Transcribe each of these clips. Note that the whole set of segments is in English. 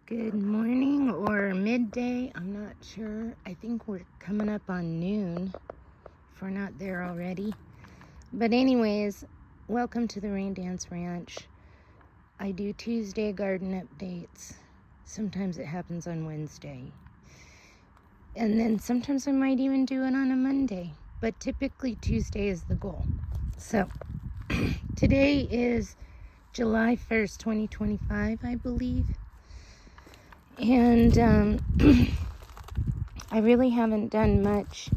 Good morning or midday, I'm not sure. I think we're coming up on noon if we're not there already. But anyways, welcome to the Rain Dance Ranch. I do Tuesday garden updates. Sometimes it happens on Wednesday. And then sometimes I might even do it on a Monday. But typically Tuesday is the goal. So today is July 1st, 2025, I believe. And I really haven't done much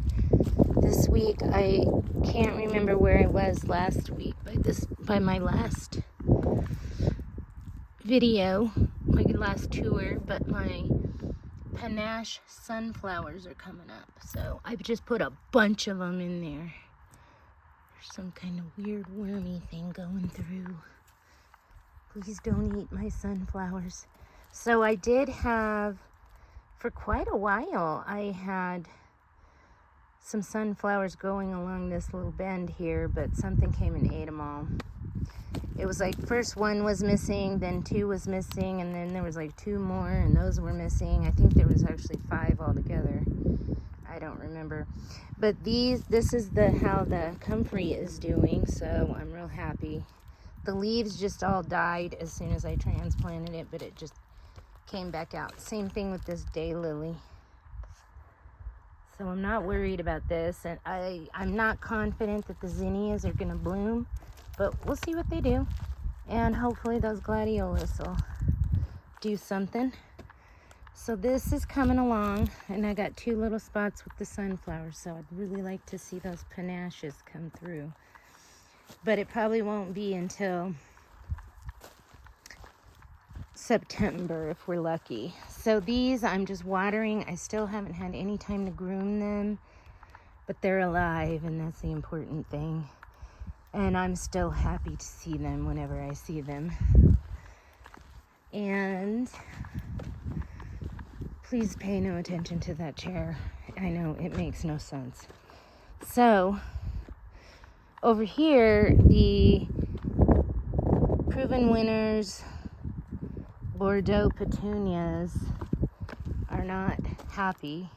this week. I can't remember where I was last week by my last video, my last tour, but my panache sunflowers are coming up. So I've just put a bunch of them in there. There's some kind of weird wormy thing going through. Please don't eat my sunflowers. So I did have, for quite a while, I had some sunflowers going along this little bend here, but something came and ate them all. It was like first one was missing, then two was missing, and then there was like two more, and those were missing. I think there was actually 5 altogether. I don't remember. But this is how the comfrey is doing, so I'm real happy. The leaves just all died as soon as I transplanted it, but it just came back out. Same thing with this daylily. So I'm not worried about this, and I'm not confident that the zinnias are going to bloom, but we'll see what they do. And hopefully those gladiolus will do something. So this is coming along, and I got 2 little spots with the sunflowers, so I'd really like to see those panaches come through. But it probably won't be until September if we're lucky. So these I'm just watering. I still haven't had any time to groom them, but they're alive, and that's the important thing. And I'm still happy to see them whenever I see them. And please pay no attention to that chair. I know it makes no sense. So over here, the proven winners Bordeaux petunias are not happy,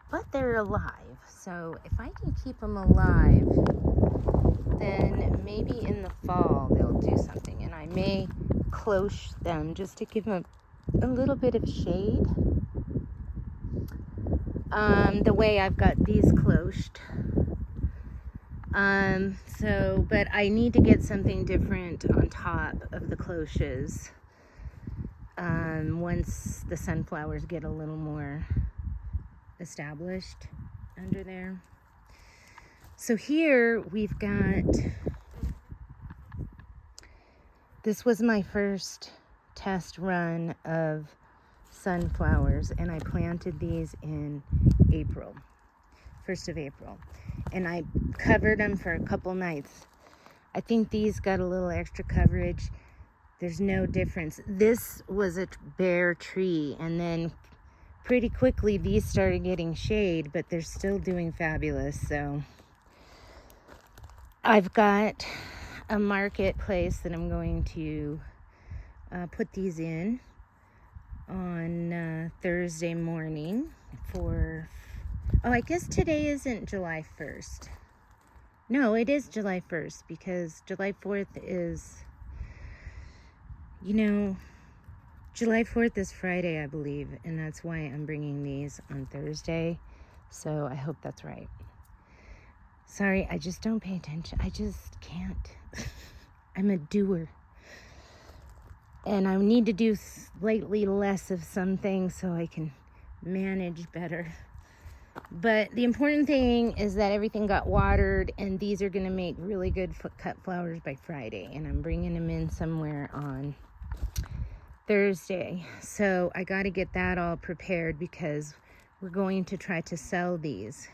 but they're alive. So if I can keep them alive, then maybe in the fall they'll do something, and I may cloche them just to give them a little bit of shade. The way I've got these cloched. But I need to get something different on top of the cloches. Once the sunflowers get a little more established under there. So here we've got, this was my first test run of sunflowers, and I planted these in April, 1st of April, and I covered them for a couple nights. I think these got a little extra coverage. There's no difference. This was a bare tree, and then pretty quickly these started getting shade, but they're still doing fabulous. So I've got a marketplace that I'm going to put these in on Thursday morning I guess today isn't July 1st. No, it is July 1st, because July 4th is, July 4th is Friday, I believe, and that's why I'm bringing these on Thursday. So I hope that's right. Sorry, I just don't pay attention. I just can't. I'm a doer. And I need to do slightly less of some things so I can manage better. But the important thing is that everything got watered, and these are going to make really good cut flowers by Friday. And I'm bringing them in somewhere on Thursday. So I got to get that all prepared, because we're going to try to sell these.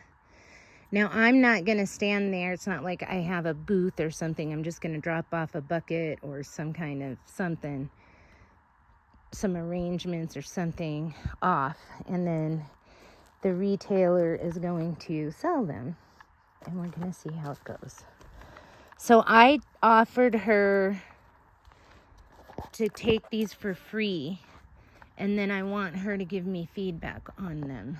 Now, I'm not going to stand there. It's not like I have a booth or something. I'm just going to drop off a bucket or some kind of something, some arrangements or something off, and then the retailer is going to sell them, and we're going to see how it goes. So I offered her to take these for free And then I want her to give me feedback on them.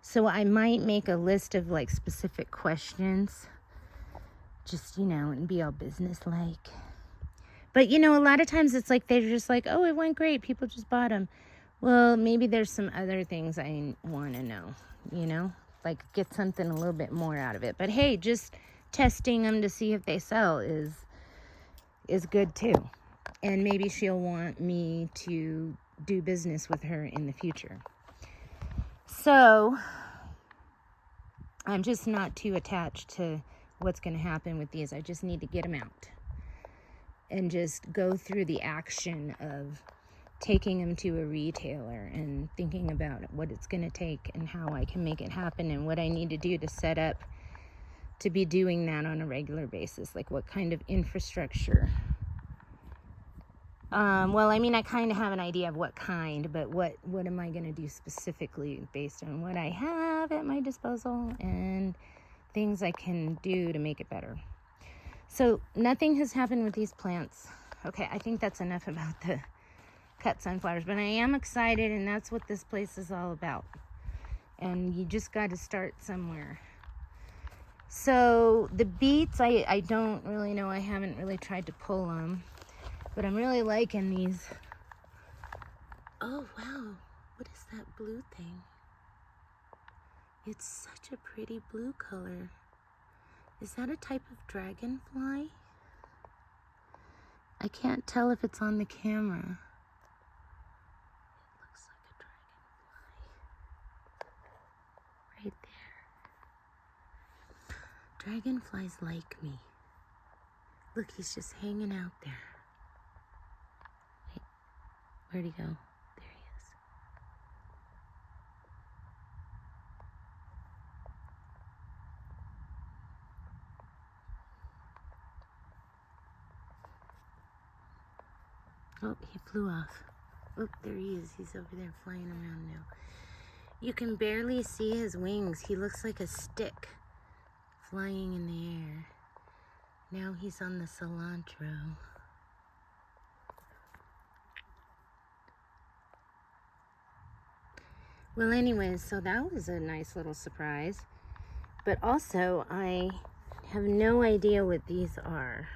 So I might make a list of like specific questions, just, you know, and be all business-like. But, you know, a lot of times it's like they're just like, oh, it went great. People just bought them. Well, maybe there's some other things I want to know, you know, like get something a little bit more out of it. But hey, just testing them to see if they sell is good too. And maybe she'll want me to do business with her in the future. So I'm just not too attached to what's going to happen with these. I just need to get them out and just go through the action of taking them to a retailer and thinking about what it's going to take and how I can make it happen and what I need to do to set up to be doing that on a regular basis. Like what kind of infrastructure. Well, I mean, I kind of have an idea of what kind, but what am I going to do specifically based on what I have at my disposal and things I can do to make it better. So nothing has happened with these plants. Okay, I think that's enough about the cut sunflowers, but I am excited, and that's what this place is all about. And you just got to start somewhere. So the beets, I don't really know. I haven't really tried to pull them. But I'm really liking these. Oh, wow. What is that blue thing? It's such a pretty blue color. Is that a type of dragonfly? I can't tell if it's on the camera. It looks like a dragonfly. Right there. Dragonflies like me. Look, he's just hanging out there. Where'd he go? There he is. Oh, he flew off. Oh, there he is. He's over there flying around now. You can barely see his wings. He looks like a stick flying in the air. Now he's on the cilantro. Well, anyways, so that was a nice little surprise. But also, I have no idea what these are.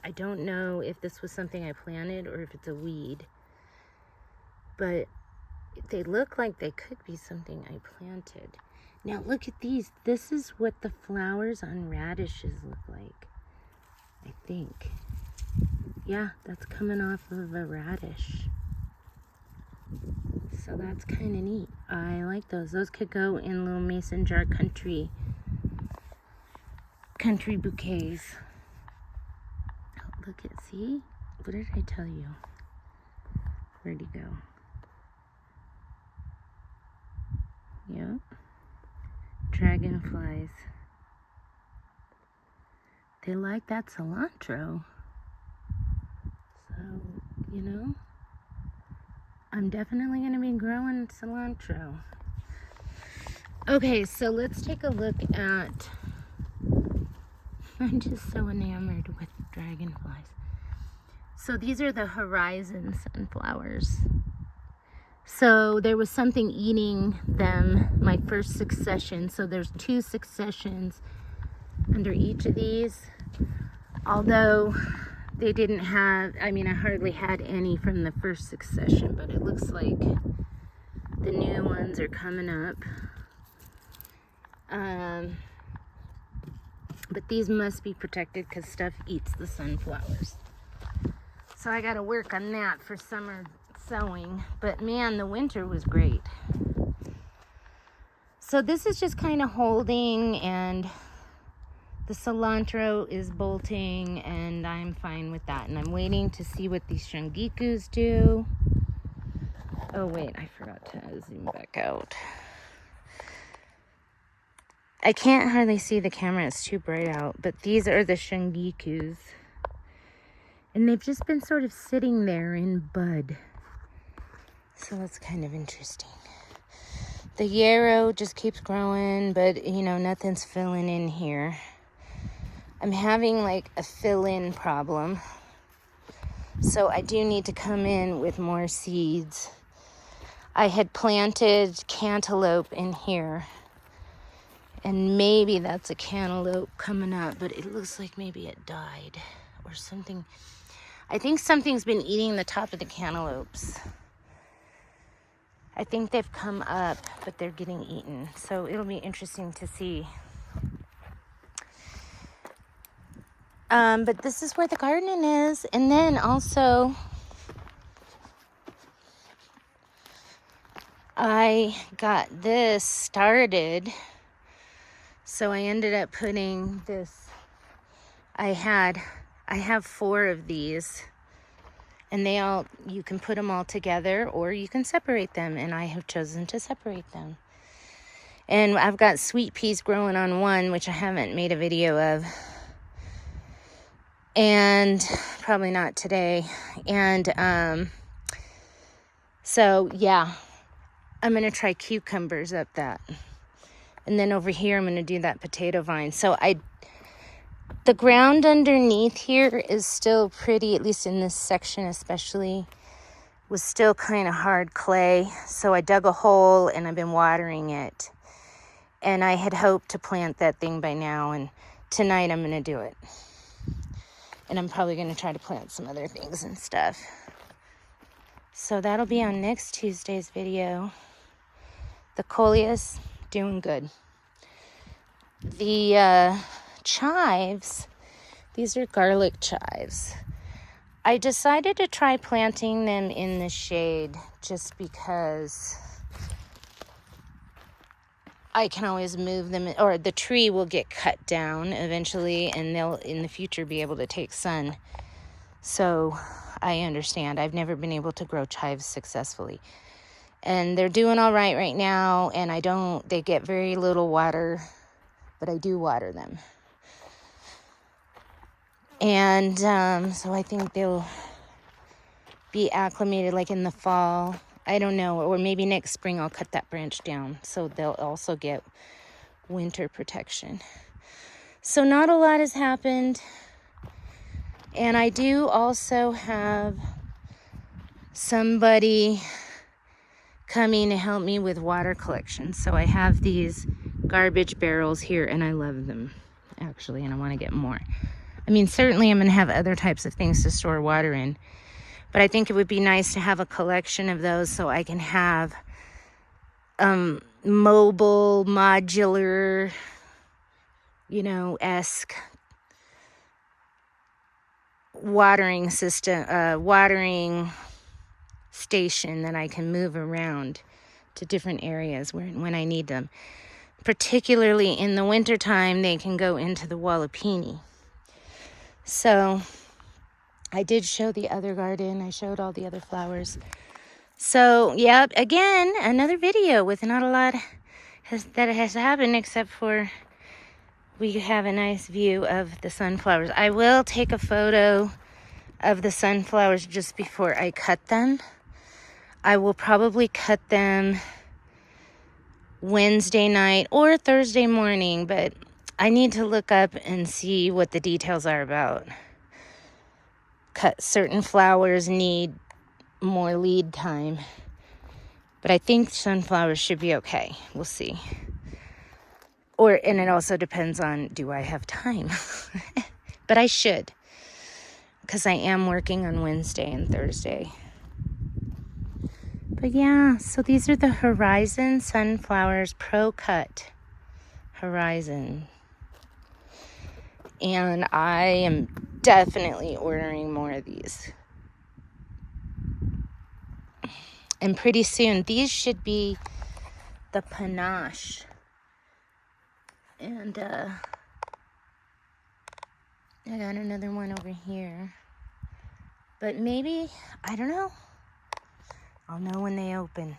I don't know if this was something I planted or if it's a weed. But they look like they could be something I planted. Now, look at these. This is what the flowers on radishes look like, I think. Yeah, that's coming off of a radish. So that's kind of neat. I like those. Those could go in little mason jar country bouquets. Oh, look at, see? What did I tell you? Where'd he go? Yep. Dragonflies. They like that cilantro. So, you know, I'm definitely going to be growing cilantro. Okay, so let's take a look at, I'm just so enamored with dragonflies. So these are the horizon sunflowers. So there was something eating them, my first succession. So there's 2 successions under each of these. Although they didn't have, I mean, I hardly had any from the first succession, but it looks like the new ones are coming up. But these must be protected because stuff eats the sunflowers. So I got to work on that for summer sowing. But man, the winter was great. So this is just kind of holding, and the cilantro is bolting, and I'm fine with that. And I'm waiting to see what these shungikus do. Oh wait, I forgot to zoom back out. I can't hardly see the camera, it's too bright out, but these are the shungikus. And they've just been sort of sitting there in bud. So that's kind of interesting. The yarrow just keeps growing, but you know, nothing's filling in here. I'm having like a fill-in problem. So I do need to come in with more seeds. I had planted cantaloupe in here. And maybe that's a cantaloupe coming up, but it looks like maybe it died or something. I think something's been eating the top of the cantaloupes. I think they've come up, but they're getting eaten. So it'll be interesting to see. But this is where the garden is. And then also, I got this started. So I ended up putting this, I have 4 of these, and you can put them all together or you can separate them, and I have chosen to separate them. And I've got sweet peas growing on one, which I haven't made a video of, and probably not today. And so yeah, I'm gonna try cucumbers up that. And then over here, I'm going to do that potato vine. So the ground underneath here is still pretty, at least in this section especially, was still kind of hard clay. So I dug a hole and I've been watering it. And I had hoped to plant that thing by now. And tonight I'm going to do it. And I'm probably going to try to plant some other things and stuff. So that'll be on next Tuesday's video. The coleus, doing good. The chives, these are garlic chives. I decided to try planting them in the shade just because I can always move them, or the tree will get cut down eventually and they'll in the future be able to take sun. So I understand. I've never been able to grow chives successfully. And they're doing all right now, and they get very little water, but I do water them. And so I think they'll be acclimated like in the fall. I don't know, or maybe next spring I'll cut that branch down so they'll also get winter protection. So not a lot has happened. And I do also have somebody coming to help me with water collection. So I have these garbage barrels here, and I love them, actually, and I want to get more. I mean, certainly I'm going to have other types of things to store water in, but I think it would be nice to have a collection of those so I can have mobile, modular, esque watering system, watering station that I can move around to different areas when I need them. Particularly in the wintertime, they can go into the Wallapini. So I did show the other garden. I showed all the other flowers. So yeah, again, another video with not a lot that has happened, except for we have a nice view of the sunflowers. I will take a photo of the sunflowers just before I cut them. I will probably cut them Wednesday night or Thursday morning, but I need to look up and see what the details are about. Certain flowers need more lead time, but I think sunflowers should be okay. We'll see. And it also depends on, do I have time? But I should, because I am working on Wednesday and Thursday. But yeah, so these are the Horizon Sunflowers Pro Cut Horizon. And I am definitely ordering more of these. And pretty soon, these should be the panache. And I got another one over here. But maybe, I don't know. I'll know when they open.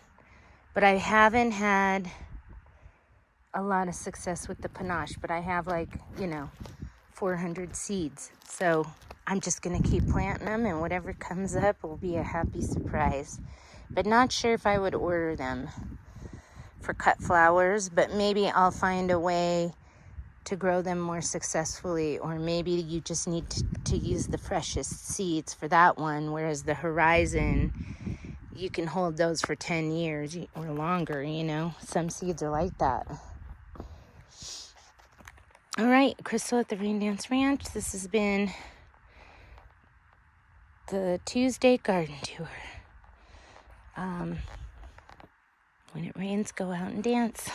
But I haven't had a lot of success with the panache. But I have 400 seeds. So I'm just going to keep planting them. And whatever comes up will be a happy surprise. But not sure if I would order them for cut flowers. But maybe I'll find a way to grow them more successfully, or maybe you just need to use the freshest seeds for that one, whereas the Horizon, you can hold those for 10 years or longer, you know. Some seeds are like that. All right, Crystal at the Rain Dance Ranch. This has been the Tuesday garden tour. When it rains, go out and dance.